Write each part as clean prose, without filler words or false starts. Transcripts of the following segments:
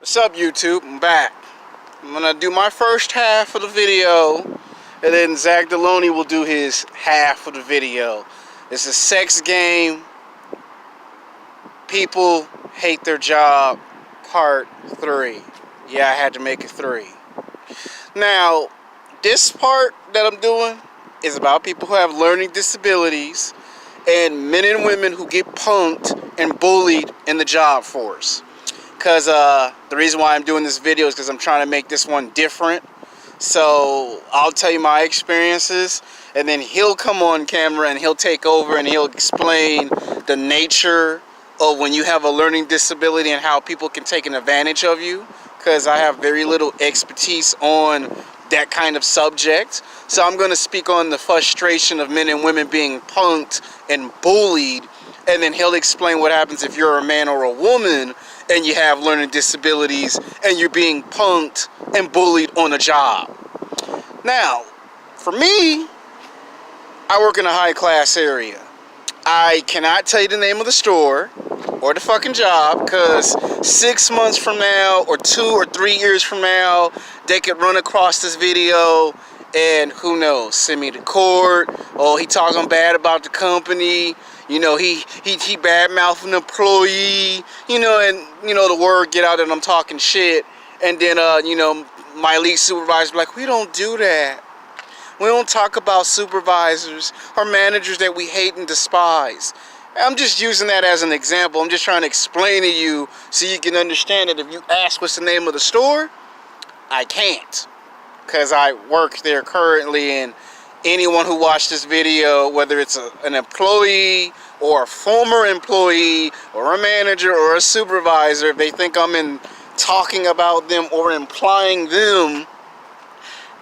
What's up, YouTube? I'm back. I'm gonna do my first half of the video, and then Zach Deloney will do his half of the video. It's a sex game. People hate their job, part 3. Yeah, I had to make it 3. Now, this part that I'm doing is about people who have learning disabilities and men and women who get punked and bullied in the job force. Because the reason why I'm doing this video is because I'm trying to make this one different. So I'll tell you my experiences, and then he'll come on camera and he'll take over and he'll explain the nature of when you have a learning disability and how people can take an advantage of you, because I have very little expertise on that kind of subject. So I'm going to speak on the frustration of men and women being punked and bullied, and then he'll explain what happens if you're a man or a woman and you have learning disabilities and you're being punked and bullied on a job. Now, for me, I work in a high-class area. I cannot tell you the name of the store or the fucking job, because 6 months from now or 2 or 3 years from now, they could run across this video and who knows, send me to court. Oh, he talking bad about the company. You know, he bad-mouthing an employee, you know, and, you know, the word get out that I'm talking shit. And then, you know, my lead supervisor be like, we don't do that. We don't talk about supervisors or managers that we hate and despise. I'm just using that as an example. I'm just trying to explain to you so you can understand that if you ask what's the name of the store, I can't. Because I work there currently, and anyone who watched this video, whether it's an employee or a former employee or a manager or a supervisor, if they think I'm talking about them or implying them,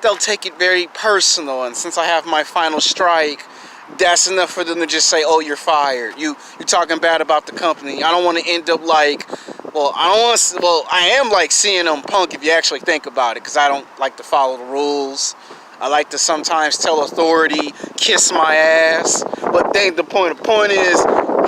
they'll take it very personal. And since I have my final strike, that's enough for them to just say, oh, you're fired. You're talking bad about the company. I don't want to end up like, I am like CNM Punk if you actually think about it, because I don't like to follow the rules. I like to sometimes tell authority, kiss my ass. But the point is,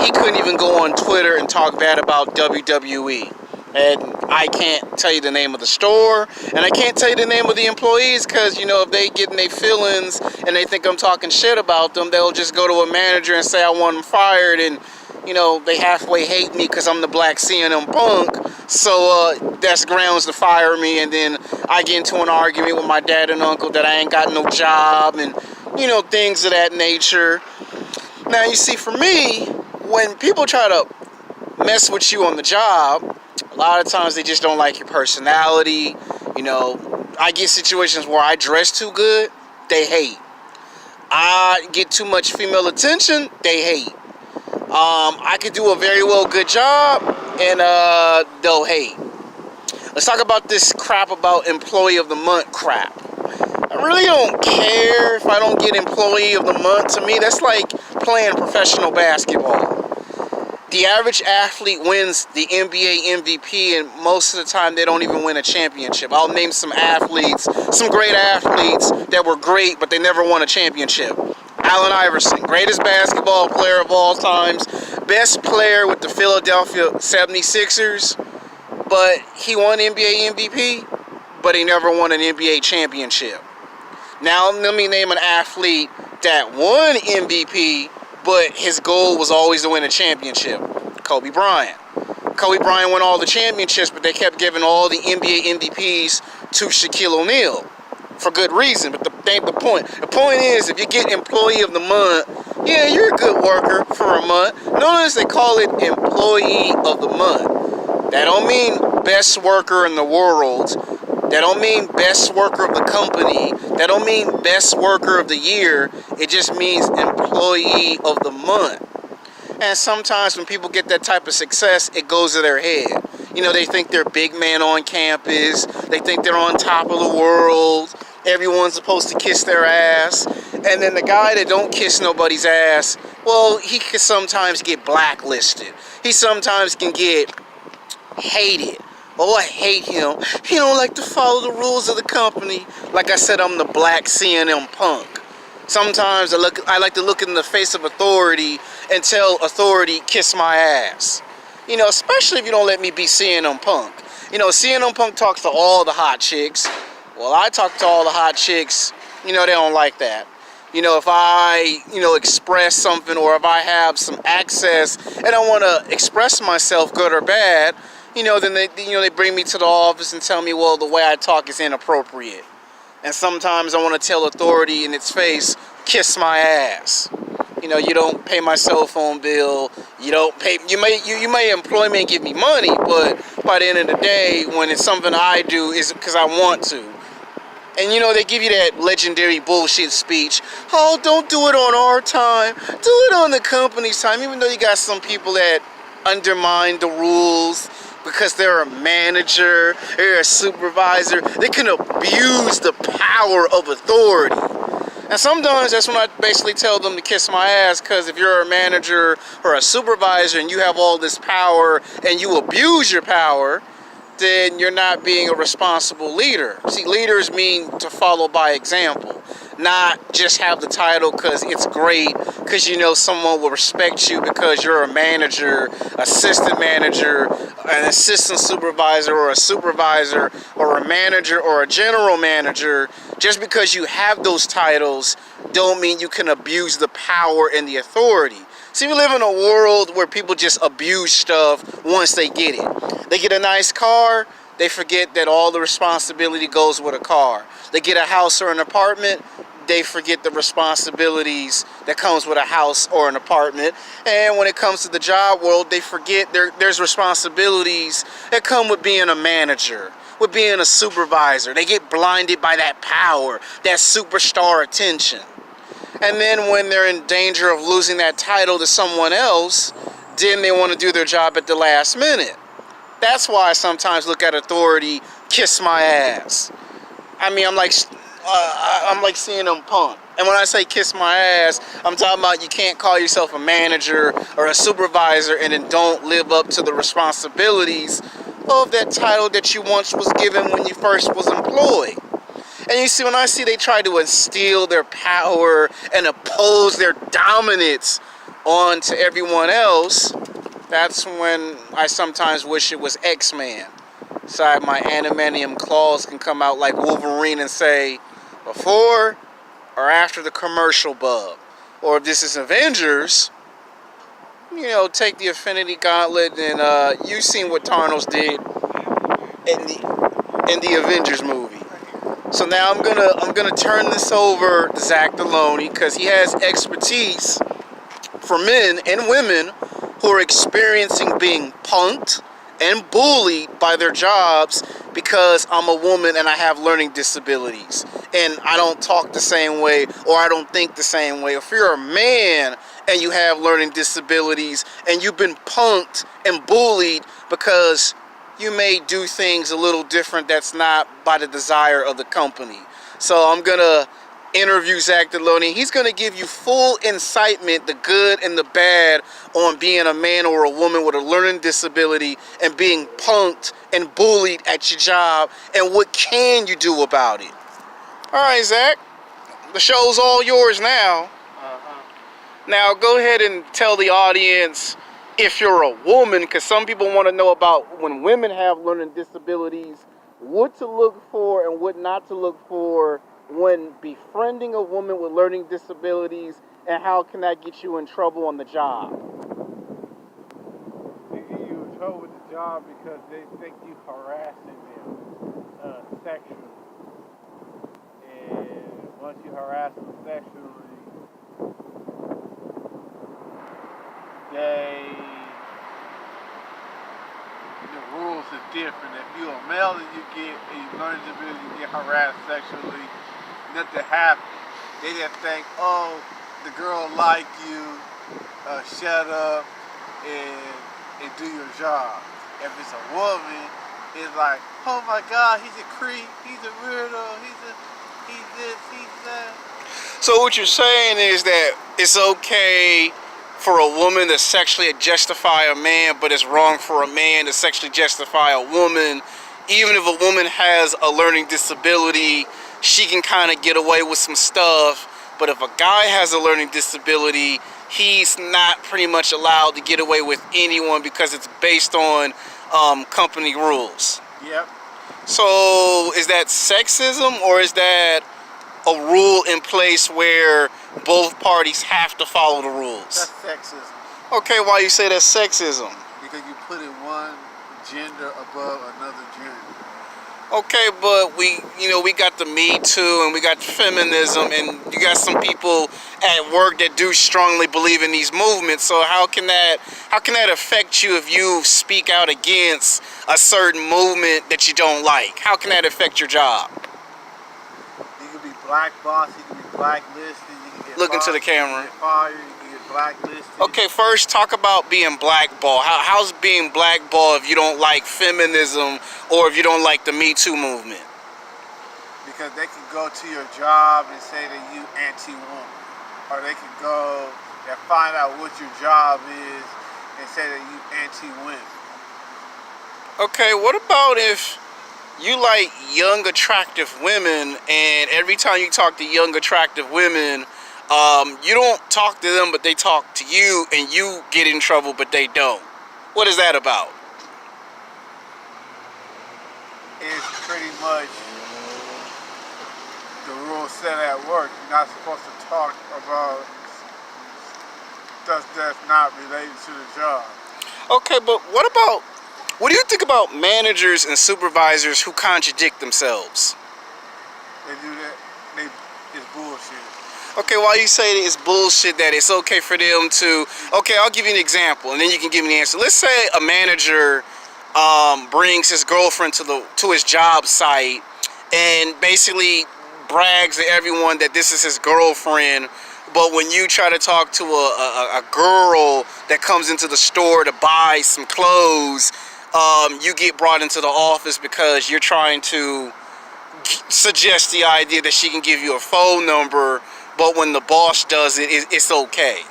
he couldn't even go on Twitter and talk bad about WWE. And I can't tell you the name of the store, and I can't tell you the name of the employees, because, you know, if they get in their feelings and they think I'm talking shit about them, they'll just go to a manager and say I want them fired, and, you know, they halfway hate me because I'm the black CNM Punk. So that's grounds to fire me, and then I get into an argument with my dad and uncle that I ain't got no job, and, you know, things of that nature. Now, you see, for me, when people try to mess with you on the job, a lot of times they just don't like your personality. You know, I get situations where I dress too good, they hate. I get too much female attention, they hate. I could do a very well good job, and they'll hate. Let's talk about this crap about Employee of the Month crap. I really don't care if I don't get Employee of the Month. To me, that's like playing professional basketball. The average athlete wins the NBA MVP, and most of the time they don't even win a championship. I'll name some athletes, some great athletes that were great, but they never won a championship. Allen Iverson, greatest basketball player of all times, best player with the Philadelphia 76ers, but he won NBA MVP, but he never won an NBA championship. Now let me name an athlete that won MVP, but his goal was always to win a championship. Kobe Bryant. Kobe Bryant won all the championships, but they kept giving all the NBA MVPs to Shaquille O'Neal for good reason. But that ain't the point. The point is, if you get Employee of the Month, yeah, you're a good worker for a month. Notice they call it Employee of the Month. That don't mean best worker in the world. That don't mean best worker of the company. That don't mean best worker of the year. It just means Employee of the Month. And sometimes when people get that type of success, it goes to their head. You know, they think they're big man on campus. They think they're on top of the world. Everyone's supposed to kiss their ass. And then the guy that don't kiss nobody's ass, well, he can sometimes get blacklisted. He sometimes can get hated. Oh, I hate him. He don't like to follow the rules of the company. Like I said, I'm the black CNM Punk. Sometimes I like to look in the face of authority and tell authority, kiss my ass. You know, especially if you don't let me be CNM Punk. You know, CM Punk talks to all the hot chicks. Well, I talk to all the hot chicks. You know, they don't like that. You know, if I, express something, or if I have some access and I want to express myself, good or bad, then they bring me to the office and tell me, well, the way I talk is inappropriate. And sometimes I want to tell authority in its face, kiss my ass. You don't pay my cell phone bill. You may employ me and give me money, but by the end of the day, when it's something I do, is because I want to. And they give you that legendary bullshit speech. Oh, don't do it on our time. Do it on the company's time. Even though you got some people that undermine the rules because they're a manager, they're a supervisor. They can abuse the power of authority. And sometimes that's when I basically tell them to kiss my ass, because if you're a manager or a supervisor and you have all this power and you abuse your power, then you're not being a responsible leader. See, leaders mean to follow by example, not just have the title because it's great, because someone will respect you because you're a manager, assistant manager, an assistant supervisor, or a supervisor, or a manager, or a general manager. Just because you have those titles don't mean you can abuse the power and the authority. See, we live in a world where people just abuse stuff once they get it. They get a nice car, they forget that all the responsibility goes with a car. They get a house or an apartment, they forget the responsibilities that comes with a house or an apartment. And when it comes to the job world, they forget there's responsibilities that come with being a manager, with being a supervisor. They get blinded by that power, that superstar attention. And then when they're in danger of losing that title to someone else, then they want to do their job at the last minute. That's why I sometimes look at authority, kiss my ass. I mean, I'm like CM Punk. And when I say kiss my ass, I'm talking about you can't call yourself a manager or a supervisor and then don't live up to the responsibilities of that title that you once was given when you first was employed. And you see, when I see they try to instill their power and oppose their dominance onto everyone else, that's when I sometimes wish it was X-Men. So my adamantium claws can come out like Wolverine and say, before or after the commercial bub. Or if this is Avengers, take the Infinity Gauntlet, and you've seen what Thanos did in the Avengers movie. So now I'm gonna turn this over to Zach Deloney, because he has expertise for men and women who are experiencing being punked and bullied by their jobs because I'm a woman and I have learning disabilities and I don't talk the same way, or I don't think the same way. If you're a man and you have learning disabilities and you've been punked and bullied because you may do things a little different that's not by the desire of the company. So I'm going to interview Zach Deloney. He's going to give you full incitement, the good and the bad, on being a man or a woman with a learning disability and being punked and bullied at your job, and what can you do about it. All right, Zach, the show's all yours now. Now go ahead and tell the audience, if you're a woman, because some people want to know about when women have learning disabilities, what to look for and what not to look for when befriending a woman with learning disabilities, and how can that get you in trouble on the job? They get you in trouble with the job because they think you harassing them sexually. And once you harass them sexually, the rules are different. If you're a male and you learn disability, you get harassed sexually, nothing happens. They just think, oh, the girl like you, shut up and do your job. If it's a woman, it's like, oh my God, he's a creep, he's a weirdo, he's this, he's that. So what you're saying is that it's okay for a woman to sexually justify a man, but it's wrong for a man to sexually justify a woman. Even if a woman has a learning disability, she can kind of get away with some stuff. But if a guy has a learning disability, he's not pretty much allowed to get away with anyone because it's based on company rules. Yep. So is that sexism, or is that a rule in place where both parties have to follow the rules? That's sexism. Okay, why you say that's sexism? Because you put in one gender above another gender. Okay, but we got the Me Too and we got feminism, and you got some people at work that do strongly believe in these movements. So how can that affect you if you speak out against a certain movement that you don't like? How can that affect your job? You can be blackballed, you can be blacklisted, you can get Look into the fired, camera. You can get fired, you can get blacklisted. Okay, first talk about being blackballed. How's being blackballed if you don't like feminism or if you don't like the Me Too movement? Because they can go to your job and say that you anti-woman. Or they can go and find out what your job is and say that you anti-women. Okay, what about if you like young, attractive women, and every time you talk to young, attractive women, you don't talk to them, but they talk to you, and you get in trouble, but they don't? What is that about? It's pretty much the rules set at work. You're not supposed to talk about stuff that's not related to the job. Okay, but what do you think about managers and supervisors who contradict themselves? They do that. It's bullshit. Okay, why you say it's bullshit that it's okay for them to... Okay, I'll give you an example, and then you can give me the answer. Let's say a manager brings his girlfriend to his job site and basically brags to everyone that this is his girlfriend, but when you try to talk to a girl that comes into the store to buy some clothes, you get brought into the office because you're trying to suggest the idea that she can give you a phone number, but when the boss does it, it's okay.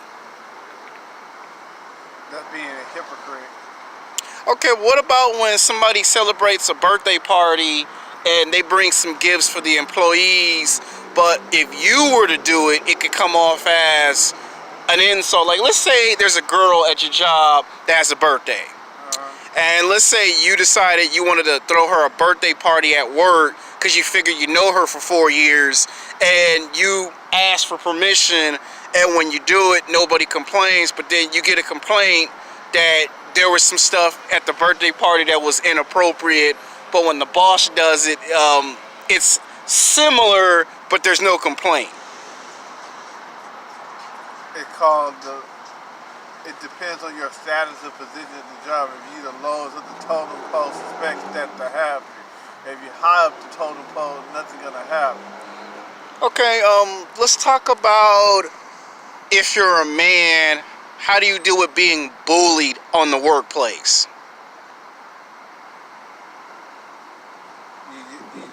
That's being a hypocrite. Okay, what about when somebody celebrates a birthday party and they bring some gifts for the employees, but if you were to do it, it could come off as an insult? Like, let's say there's a girl at your job that has a birthday. And let's say you decided you wanted to throw her a birthday party at work because you figure you know her for 4 years, and you ask for permission, and when you do it, nobody complains, but then you get a complaint that there was some stuff at the birthday party that was inappropriate, but when the boss does it, it's similar, but there's no complaint. It's called it depends on your status or position at the job. If you're the lowest of the totem pole, expect that to happen. If you're high up the totem pole, nothing's gonna happen. Okay, let's talk about if you're a man, how do you deal with being bullied on the workplace? You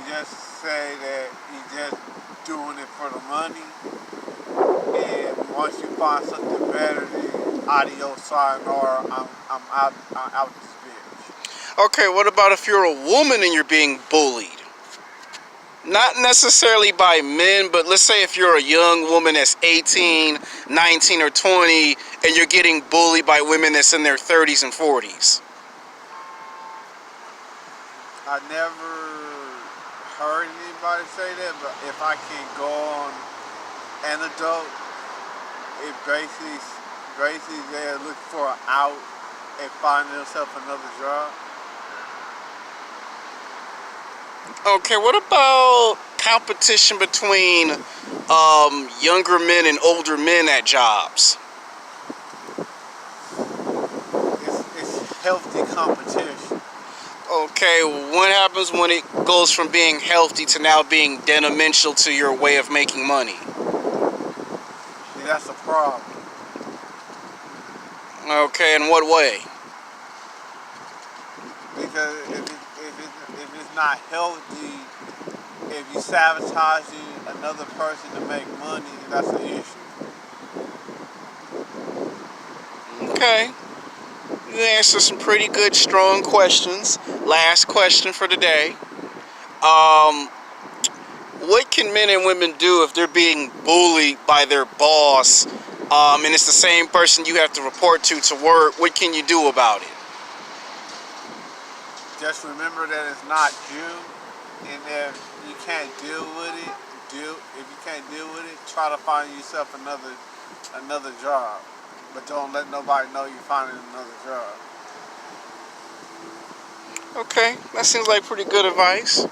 just say that you're just doing it for the money, and once you find something better, then adios, sayonara, I'm out this bitch. Okay, what about if you're a woman and you're being bullied? Not necessarily by men, but let's say if you're a young woman that's 18, 19, or 20, and you're getting bullied by women that's in their 30s and 40s. I never heard anybody say that, but if I can go on anecdote, it basically they're looking for an out and finding themselves another job. Okay, what about competition between younger men and older men at jobs? It's healthy competition. Okay, what happens when it goes from being healthy to now being detrimental to your way of making money? See, that's a problem. Okay, in what way? Because if it's not healthy, if you sabotaging another person to make money, that's an issue. Okay. You answered some pretty good, strong questions. Last question for today. What can men and women do if they're being bullied by their boss, and it's the same person you have to report to work? What can you do about it? Just remember that it's not you, and if you can't deal with it, if you can't deal with it, try to find yourself another job. But don't let nobody know you're finding another job. Okay, that seems like pretty good advice.